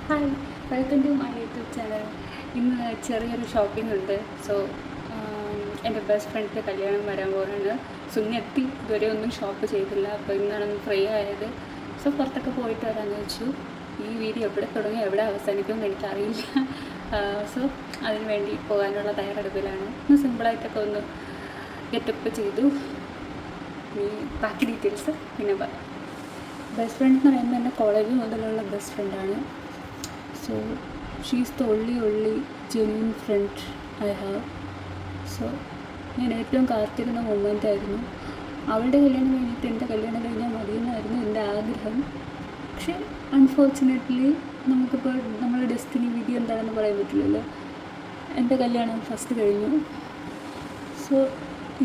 Hi, welcome to my YouTube channel. ഇന്ന് ചെറിയൊരു shopping ഉണ്ട്. സോ എൻ്റെ ബെസ്റ്റ് ഫ്രണ്ടിൻ്റെ കല്യാണം വരാൻ പോകുകയാണ്. സുഞ്ഞെത്തി ഇതുവരെ ഒന്നും ഷോപ്പ് ചെയ്തില്ല. അപ്പോൾ ഇന്നാണ് ഫ്രീ ആയത്. സോ പുറത്തൊക്കെ പോയിട്ട് വരാമെന്ന് വെച്ചു. ഈ വീഡിയോ എവിടെ തുടങ്ങി എവിടെ അവസാനിക്കുമെന്ന് എനിക്കറിയില്ല. സോ അതിന് വേണ്ടി പോകാനുള്ള തയ്യാറെടുപ്പിലാണ്. ഒന്ന് സിമ്പിളായിട്ടൊക്കെ ഒന്ന് ഗെറ്റപ്പ് ചെയ്തു. ഈ ബാക്കി ഡീറ്റെയിൽസ് പിന്നെ പറയാം. ബെസ്റ്റ് ഫ്രണ്ട് എന്ന് പറയുമ്പോൾ എൻ്റെ കോളേജ് മുതലുള്ള ബെസ്റ്റ് ഫ്രണ്ടാണ്. So she's the only genuine friend I have. So ഞാൻ ഏറ്റവും കാത്തിരുന്ന മൊമെൻ്റ് ആയിരുന്നു. അവളുടെ കല്യാണം കഴിഞ്ഞിട്ട് എൻ്റെ കല്യാണം കഴിഞ്ഞാൽ മതിയെന്നായിരുന്നു എൻ്റെ ആഗ്രഹം. പക്ഷേ അൺഫോർച്ചുനേറ്റ്ലി നമുക്കിപ്പോൾ നമ്മുടെ ഡെസ്റ്റിനി വിധി എന്താണെന്ന് പറയാൻ പറ്റില്ലല്ലോ. എൻ്റെ കല്യാണം ഫസ്റ്റ് കഴിഞ്ഞു. സോ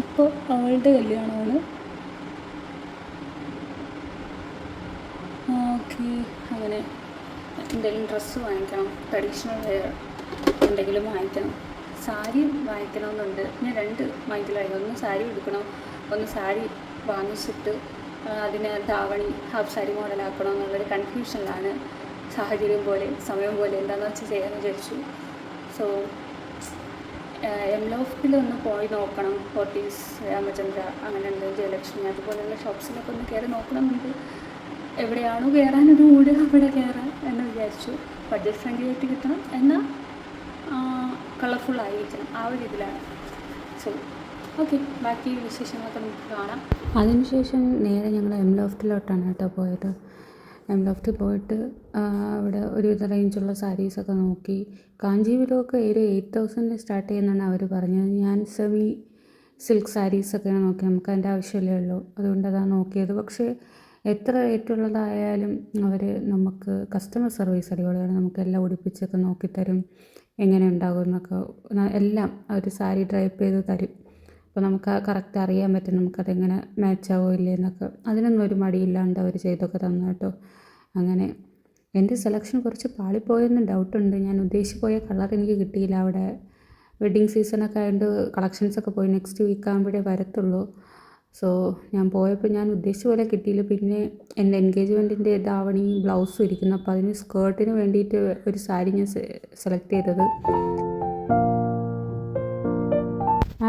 ഇപ്പോൾ അവളുടെ കല്യാണമാണ്. ഓക്കെ, അങ്ങനെ എന്തെങ്കിലും ഡ്രസ്സ് വാങ്ങിക്കണം, ട്രഡീഷണൽ വെയർ എന്തെങ്കിലും വാങ്ങിക്കണം. സാരി വാങ്ങിക്കണമെന്നുണ്ട്. ഞാൻ രണ്ട് മൈൻഡിലായി. ഒന്ന് സാരി എടുക്കണം, ഒന്ന് സാരി വാങ്ങിച്ചിട്ട് അതിനെ ധാവണി ഹാഫ് സാരി മോഡലാക്കണം എന്നുള്ളൊരു കൺഫ്യൂഷനിലാണ്. സാഹചര്യം പോലെ സമയം പോലെ എന്താണെന്ന് വെച്ച് ചെയ്യാമെന്ന് വിചാരിച്ചു. സോ എംലോഫ്റ്റിൽ ഒന്ന് പോയി നോക്കണം. ഫോർട്ടീസ്, രാമചന്ദ്ര, അങ്ങനെ ഉണ്ട്, ജയലക്ഷ്മി, അതുപോലെയുള്ള ഷോപ്സിലൊക്കെ ഒന്ന് കയറി നോക്കണമെന്നുണ്ട്. എവിടെയാണോ കയറാനൊരു മൂഡ് അവിടെ കയറാം എന്ന് വിചാരിച്ചു. ബഡ്ജറ്റ് ഫ്രണ്ട്ലി ആയിട്ട് കിട്ടണം, എന്നാൽ കളർഫുള്ളായിരിക്കണം, ആ ഒരു ഇതിലാണ്. സോ ഓക്കെ, ബാക്കി വിശേഷങ്ങളൊക്കെ നമുക്ക് കാണാം. അതിനുശേഷം നേരെ ഞങ്ങൾ എംലോഫ്റ്റിലോട്ടാണ് കേട്ടോ പോയത്. എംലോഫ്റ്റിൽ പോയിട്ട് അവിടെ ഒരുവിധ റേഞ്ചുള്ള സാരീസൊക്കെ നോക്കി. കാഞ്ചീപുരമൊക്കെ ഒരു 8,000 സ്റ്റാർട്ട് ചെയ്യുന്നതാണ് അവർ പറഞ്ഞത്. ഞാൻ സെമി സിൽക്ക് സാരീസൊക്കെയാണ് നോക്കിയത്. നമുക്ക് അതിൻ്റെ ആവശ്യമല്ലേ ഉള്ളൂ, അതുകൊണ്ട് അതാണ് നോക്കിയത്. പക്ഷേ എത്ര റേറ്റുള്ളതായാലും അവർ നമുക്ക് കസ്റ്റമർ സർവീസ് അടിപൊളിയാണ്. നമുക്കെല്ലാം ഉടുപ്പിച്ചൊക്കെ നോക്കിത്തരും, എങ്ങനെ ഉണ്ടാകും എന്നൊക്കെ എല്ലാം അവർ സാരി ഡ്രൈപ്പ് ചെയ്ത് തരും. അപ്പോൾ നമുക്ക് കറക്റ്റ് അറിയാൻ പറ്റും നമുക്കതെങ്ങനെ മാച്ചാവോ ഇല്ലേ എന്നൊക്കെ. അതിനൊന്നും ഒരു മടിയില്ലാണ്ട് അവർ ചെയ്തൊക്കെ തന്നു കേട്ടോ. അങ്ങനെ എൻ്റെ സെലക്ഷൻ കുറച്ച് പാളിപ്പോയെന്ന് ഡൗട്ടുണ്ട്. ഞാൻ ഉദ്ദേശിച്ച് പോയ കളർ എനിക്ക് കിട്ടിയില്ല. അവിടെ വെഡ്ഡിങ് സീസണൊക്കെ ആയതുകൊണ്ട് കളക്ഷൻസൊക്കെ പോയി. നെക്സ്റ്റ് വീക്ക് ആകുമ്പോഴേ വരത്തുള്ളൂ. സോ ഞാൻ പോയപ്പോൾ ഞാൻ ഉദ്ദേശിച്ച പോലെ കിട്ടിയില്ല. പിന്നെ എൻ്റെ എൻഗേജ്മെൻറ്റിൻ്റെ ധാവണിയും ബ്ലൗസും ഇരിക്കുന്നു. അപ്പോൾ അതിന് സ്കേർട്ടിന് വേണ്ടിയിട്ട് ഒരു സാരി ഞാൻ സെലക്ട് ചെയ്തത്.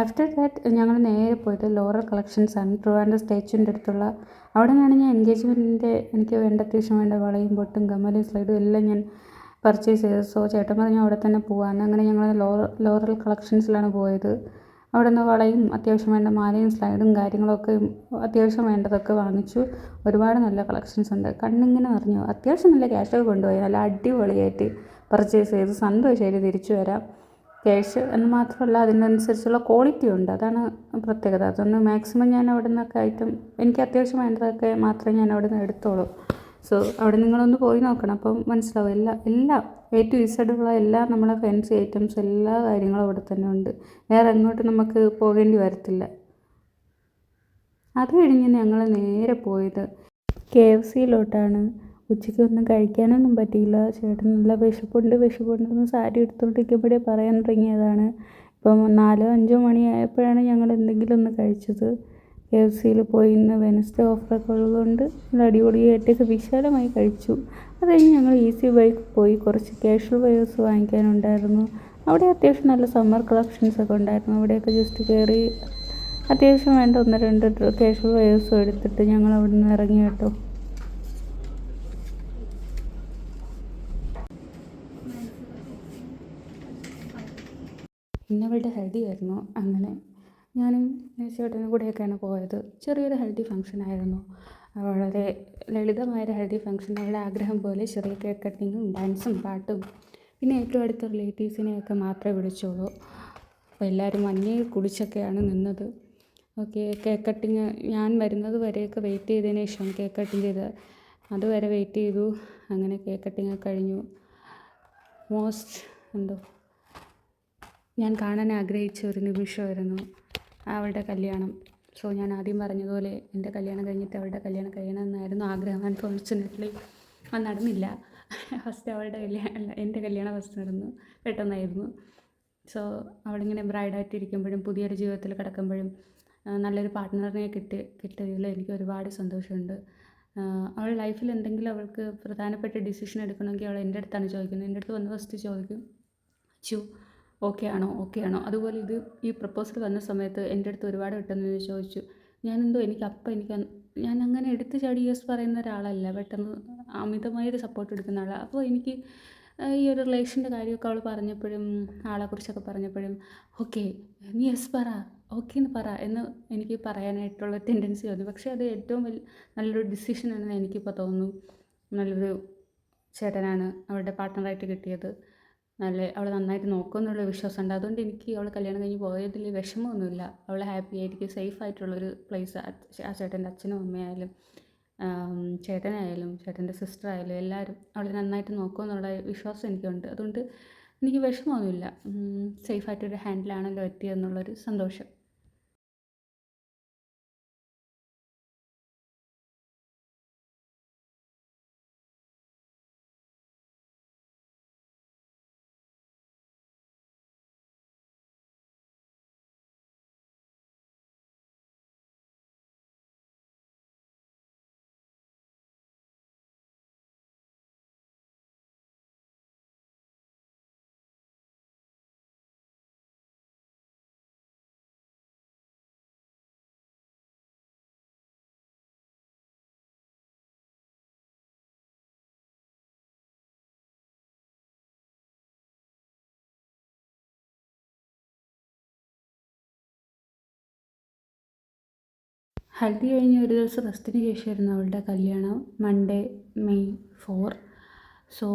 ആഫ്റ്റർ ദാറ്റ് ഞങ്ങൾ നേരെ പോയിട്ട് ലോറൽ കളക്ഷൻസ് ആണ്, ട്രിവാൻഡ്രം സ്റ്റാച്യൂൻ്റെ അടുത്തുള്ള. അവിടെ നിന്നാണ് ഞാൻ എൻഗേജ്മെൻറ്റിൻ്റെ എനിക്ക് വേണ്ട അത്യാവശ്യം വേണ്ട വളയും പൊട്ടും കമ്മലും സ്ലൈഡും എല്ലാം ഞാൻ പർച്ചേസ് ചെയ്തത്. സോ ചേട്ടൻ പറഞ്ഞു അവിടെ തന്നെ പോകാമെന്ന്. അങ്ങനെ ഞങ്ങൾ ലോറൽ കളക്ഷൻസിലാണ് പോയത്. അവിടെ നിന്ന് വളയും അത്യാവശ്യം വേണ്ട മാലയും സ്ലൈഡും കാര്യങ്ങളൊക്കെ അത്യാവശ്യം വേണ്ടതൊക്കെ വാങ്ങിച്ചു. ഒരുപാട് നല്ല കളക്ഷൻസ് ഉണ്ട്. കണ്ണിങ്ങനെ നിറഞ്ഞു. അത്യാവശ്യം നല്ല ക്യാഷൊക്കെ കൊണ്ടുപോയി. നല്ല അടിപൊളിയായിട്ട് പർച്ചേസ് ചെയ്ത് സന്തോഷമായിട്ട് തിരിച്ചു വരാം. ക്യാഷ് എന്ന് മാത്രമല്ല, അതിനനുസരിച്ചുള്ള ക്വാളിറ്റി ഉണ്ട്, അതാണ് പ്രത്യേകത. അതൊന്ന് മാക്സിമം ഞാൻ അവിടെ നിന്നൊക്കെ ഐറ്റം എനിക്ക് അത്യാവശ്യം വേണ്ടതൊക്കെ മാത്രമേ ഞാൻ അവിടെ നിന്ന് എടുത്തോളൂ. സോ അവിടെ നിങ്ങളൊന്ന് പോയി നോക്കണം, അപ്പം മനസ്സിലാവും. എല്ലാം A to Z ഉള്ള എല്ലാ നമ്മളെ ഫാൻസി ഐറ്റംസ് എല്ലാ കാര്യങ്ങളും അവിടെ തന്നെ ഉണ്ട്. വേറെ എങ്ങോട്ടും നമുക്ക് പോകേണ്ടി വരത്തില്ല. അത് കഴിഞ്ഞ് ഞങ്ങൾ നേരെ പോയത് KFCയിലോട്ടാണ്. ഉച്ചയ്ക്കൊന്നും കഴിക്കാനൊന്നും പറ്റിയില്ല. ചേട്ടൻ നല്ല വിശപ്പുണ്ടെന്ന് സാരി എടുത്തുകൊണ്ടിരിക്കുമ്പോഴേ പറയാൻ തുടങ്ങിയതാണ്. ഇപ്പം 4-5 മണിയായപ്പോഴാണ് ഞങ്ങൾ എന്തെങ്കിലും ഒന്ന് കഴിച്ചത്. KFCയിൽ പോയി. ഇന്ന് വെനസ്ഡേ ഓഫറൊക്കെ ഉള്ളതുകൊണ്ട് നല്ല അടിപൊളിയായിട്ടൊക്കെ വിശാലമായി കഴിച്ചു. അത് കഴിഞ്ഞ് ഞങ്ങൾ ഈസി ബൈക്ക് പോയി. കുറച്ച് കാഷ്വൽ വെയേഴ്സ് വാങ്ങിക്കാനുണ്ടായിരുന്നു. അവിടെ അത്യാവശ്യം നല്ല സമ്മർ കളക്ഷൻസൊക്കെ ഉണ്ടായിരുന്നു. അവിടെയൊക്കെ ജസ്റ്റ് കയറി അത്യാവശ്യം വേണ്ട 1-2 കാഷ്വൽ വെയേഴ്സും എടുത്തിട്ട് ഞങ്ങൾ അവിടെ നിന്ന് ഇറങ്ങി കേട്ടോ. ഇന്നവളുടെ ഹെൽത്തി ആയിരുന്നു. അങ്ങനെ ഞാനും ചേട്ടനും കൂടെയൊക്കെയാണ് പോയത്. ചെറിയൊരു ഹെൽത്തി ഫംഗ്ഷൻ ആയിരുന്നു. വളരെ ലളിതമായൊരു ഹെൽത്തി ഫംഗ്ഷൻ. അവളുടെ ആഗ്രഹം പോലെ ചെറിയ കേക്ക് കട്ടിങ്ങും ഡാൻസും പാട്ടും പിന്നെ ഏറ്റവും അടുത്ത റിലേറ്റീവ്സിനെയൊക്കെ മാത്രമേ വിളിച്ചുള്ളൂ. അപ്പോൾ എല്ലാവരും മഞ്ഞയിൽ കുടിച്ചൊക്കെയാണ് നിന്നത്. ഓക്കെ, കേക്ക് കട്ടിങ് ഞാൻ വരുന്നത് വരെയൊക്കെ വെയിറ്റ് ചെയ്തതിന് ശേഷം കേക്ക് കട്ടിങ് ചെയ്ത് അതുവരെ വെയിറ്റ് ചെയ്തു. അങ്ങനെ കേക്ക് കട്ടിങ് കഴിഞ്ഞു. ഞാൻ കാണാൻ ആഗ്രഹിച്ച ഒരു നിമിഷമായിരുന്നു അവളുടെ കല്യാണം. സോ ഞാൻ ആദ്യം പറഞ്ഞതുപോലെ എൻ്റെ കല്യാണം കഴിഞ്ഞിട്ട് അവളുടെ കല്യാണം കഴിയണമെന്നായിരുന്നു ആഗ്രഹം. അൺഫോർച്ചുനേറ്റ്ലി അത് നടന്നില്ല. ഫസ്റ്റ് അവളുടെ കല്യാണം എൻ്റെ കല്യാണം ഫസ്റ്റ് നടന്നു, പെട്ടെന്നായിരുന്നു. സോ അവളിങ്ങനെ ബ്രൈഡായിട്ടിരിക്കുമ്പോഴും പുതിയൊരു ജീവിതത്തിൽ കിടക്കുമ്പോഴും നല്ലൊരു പാർട്ട്ണറിനെ കിട്ടിയതിൽ എനിക്ക് ഒരുപാട് സന്തോഷമുണ്ട്. അവൾ ലൈഫിൽ എന്തെങ്കിലും അവൾക്ക് പ്രധാനപ്പെട്ട ഡിസിഷൻ എടുക്കണമെങ്കിൽ അവൾ എൻ്റെ അടുത്താണ് ചോദിക്കുന്നത്. എൻ്റെ അടുത്ത് വന്ന് ഫസ്റ്റ് ചോദിക്കും, അച്ചു ഓക്കെ ആണോ, ഓക്കെ ആണോ. അതുപോലെ ഈ പ്രപ്പോസൽ വന്ന സമയത്ത് എൻ്റെ അടുത്ത് ഒരുപാട് വട്ടം ചോദിച്ചു. ഞാനെന്തോ ഞാൻ അങ്ങനെ എടുത്ത് ചാടി യെസ് പറയുന്ന ഒരാളല്ല. പെട്ടെന്ന് അമിതമായൊരു സപ്പോർട്ട് എടുക്കുന്ന ആളാണ്. അപ്പോൾ എനിക്ക് ഈ ഒരു റിലേഷൻ്റെ കാര്യമൊക്കെ അവൾ പറഞ്ഞപ്പോഴും ആളെക്കുറിച്ചൊക്കെ പറഞ്ഞപ്പോഴും ഓക്കെ നീ യെസ് പറ, ഓക്കെ എന്ന് പറ എന്ന് എനിക്ക് പറയാനായിട്ടുള്ള ടെൻഡൻസി വന്നു. പക്ഷേ അത് ഏറ്റവും നല്ലൊരു ഡിസിഷനാണെന്ന് എനിക്കിപ്പോൾ തോന്നുന്നു. നല്ലൊരു ചേട്ടനാണ് അവളുടെ പാർട്ട്ണറായിട്ട് കിട്ടിയത്. അവൾ നന്നായിട്ട് നോക്കുമെന്നുള്ള വിശ്വാസമുണ്ട്. അതുകൊണ്ട് എനിക്ക് അവൾ കല്യാണം കഴിഞ്ഞ് പോയതിൽ വിഷമമൊന്നുമില്ല. അവൾ ഹാപ്പി ആയിരിക്കും, സേഫ് ആയിട്ടുള്ളൊരു പ്ലേസ്. ആ ചേട്ടൻ്റെ അച്ഛനും അമ്മയായാലും ചേട്ടനായാലും ചേട്ടൻ്റെ സിസ്റ്റർ ആയാലും എല്ലാവരും അവളെ നന്നായിട്ട് നോക്കുമെന്നുള്ള വിശ്വാസം എനിക്കുണ്ട്. അതുകൊണ്ട് എനിക്ക് വിഷമമൊന്നുമില്ല. സേഫായിട്ടൊരു ഹാൻഡിലാണല്ലോ എത്തിയതെന്നുള്ളൊരു സന്തോഷം. ഹൽദി കഴിഞ്ഞ് ഒരു ദിവസം റെസ്റ്റിന് ശേഷമായിരുന്നു അവളുടെ കല്യാണം. Monday May 4. സോ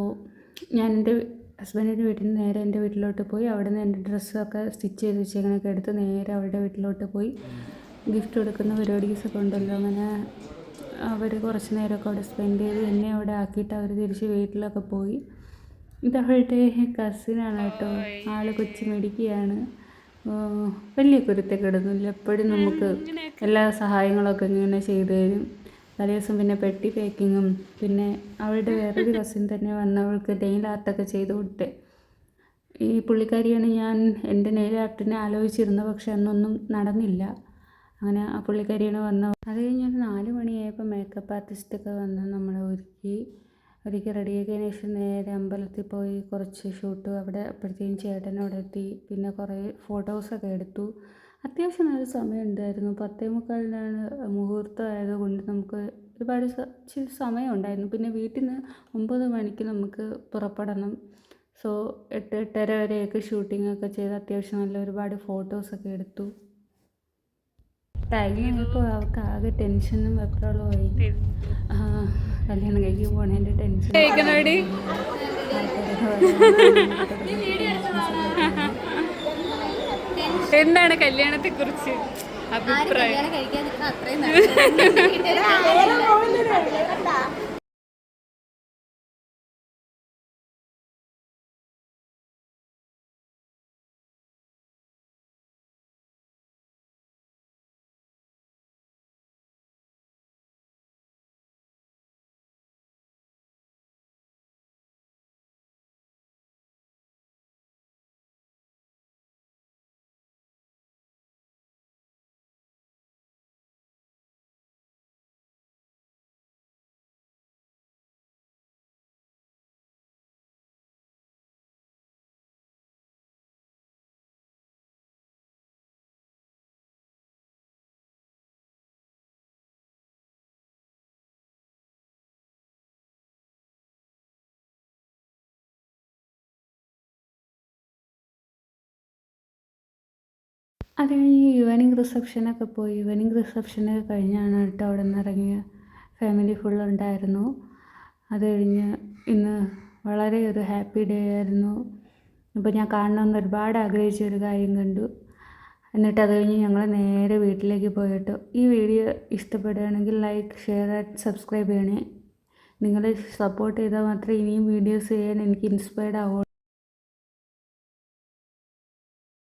ഞാൻ എൻ്റെ ഹസ്ബൻഡിൻ്റെ വീട്ടിൽ നിന്ന് നേരെ എൻ്റെ വീട്ടിലോട്ട് പോയി. അവിടെ നിന്ന് എൻ്റെ ഡ്രസ്സൊക്കെ സ്റ്റിച്ച് ചെയ്ത് വെച്ചേക്കണൊക്കെ എടുത്ത് നേരെ അവളുടെ വീട്ടിലോട്ട് പോയി. ഗിഫ്റ്റ് കൊടുക്കുന്ന പരിപാടീസൊക്കെ ഉണ്ടല്ലോ, അങ്ങനെ അവർ കുറച്ച് നേരമൊക്കെ അവിടെ സ്പെൻഡ് ചെയ്ത് എന്നെ അവിടെ ആക്കിയിട്ട് അവർ തിരിച്ച് വീട്ടിലൊക്കെ പോയി. ഇതവളുടെ കസിനാണ് കേട്ടോ. ആൾ കൊച്ചു മിടുക്കിയാണ്. വലിയ കുരുത്തക്കേടൊന്നുമില്ല. എപ്പോഴും നമുക്ക് എല്ലാ സഹായങ്ങളൊക്കെ ഇങ്ങനെ ചെയ്തു തരും. തലേദിവസം പിന്നെ പെട്ടി പാക്കിങ്ങും പിന്നെ അവളുടെ വേറൊരു കസിൻ തന്നെ വന്നവൾക്ക് നെയിൽ ആർട്ടൊക്കെ ചെയ്ത് കൊടുത്തേ. ഈ പുള്ളിക്കാരിയാണ് ഞാൻ എൻ്റെ നെയിൽ ആർട്ടിനെ ആലോചിച്ചിരുന്നത്. പക്ഷെ അന്നൊന്നും നടന്നില്ല. അങ്ങനെ ആ പുള്ളിക്കാരിയാണ് വന്നത്. അത് കഴിഞ്ഞൊരു 4 മണിയായപ്പോൾ മേക്കപ്പ് ആർട്ടിസ്റ്റൊക്കെ വന്ന് നമ്മളെ ഒരുക്കി റെഡിയാക്കിയതിന് ശേഷം നേരെ അമ്പലത്തിൽ പോയി കുറച്ച് ഷൂട്ട്. അവിടെ അപ്പോഴത്തേക്കും ചേട്ടൻ അവിടെ എത്തി. പിന്നെ കുറേ ഫോട്ടോസൊക്കെ എടുത്തു. അത്യാവശ്യം നല്ല സമയം ഉണ്ടായിരുന്നു. 10:45 മുഹൂർത്തം ആയതുകൊണ്ട് നമുക്ക് ഒരുപാട് ഇച്ചിരി സമയം ഉണ്ടായിരുന്നു. പിന്നെ വീട്ടിൽ നിന്ന് 9 മണിക്ക് നമുക്ക് പുറപ്പെടണം. സോ 8-8:30 വരെയൊക്കെ ഷൂട്ടിങ്ങൊക്കെ ചെയ്ത് അത്യാവശ്യം നല്ല ഒരുപാട് ഫോട്ടോസൊക്കെ എടുത്തു. ടൈം കഴിഞ്ഞപ്പോൾ അവർക്ക് ആകെ ടെൻഷനും വെപ്രാളമായി. കല്യാണം കഴിക്കാൻ പോണതിൻ്റെ ടെൻഷൻ. എന്താണ് കല്യാണത്തെ കുറിച്ച് അഭിപ്രായം? അത് കഴിഞ്ഞ് ഈവനിങ് റിസപ്ഷനൊക്കെ പോയി. ഈവനിങ് റിസപ്ഷനൊക്കെ കഴിഞ്ഞാണ് കേട്ടോ അവിടെ നിന്ന് ഇറങ്ങിയ. ഫാമിലി ഫുള്ളുണ്ടായിരുന്നു. അത് കഴിഞ്ഞ് ഇന്ന് വളരെ ഒരു ഹാപ്പി ഡേ ആയിരുന്നു. ഇപ്പോൾ ഞാൻ കാണണമെന്ന് ഒരുപാട് ആഗ്രഹിച്ച ഒരു കാര്യം കണ്ടു. എന്നിട്ട് അത് കഴിഞ്ഞ് ഞങ്ങൾ നേരെ വീട്ടിലേക്ക് പോയിട്ടോ. ഈ വീഡിയോ ഇഷ്ടപ്പെടുകയാണെങ്കിൽ ലൈക്ക്, ഷെയർ ആൻഡ് സബ്സ്ക്രൈബ് ചെയ്യണേ. നിങ്ങൾ സപ്പോർട്ട് ചെയ്താൽ മാത്രമേ ഇനിയും വീഡിയോസ് ചെയ്യാൻ എനിക്ക് ഇൻസ്പയർഡ് ആവുള്ളൂ.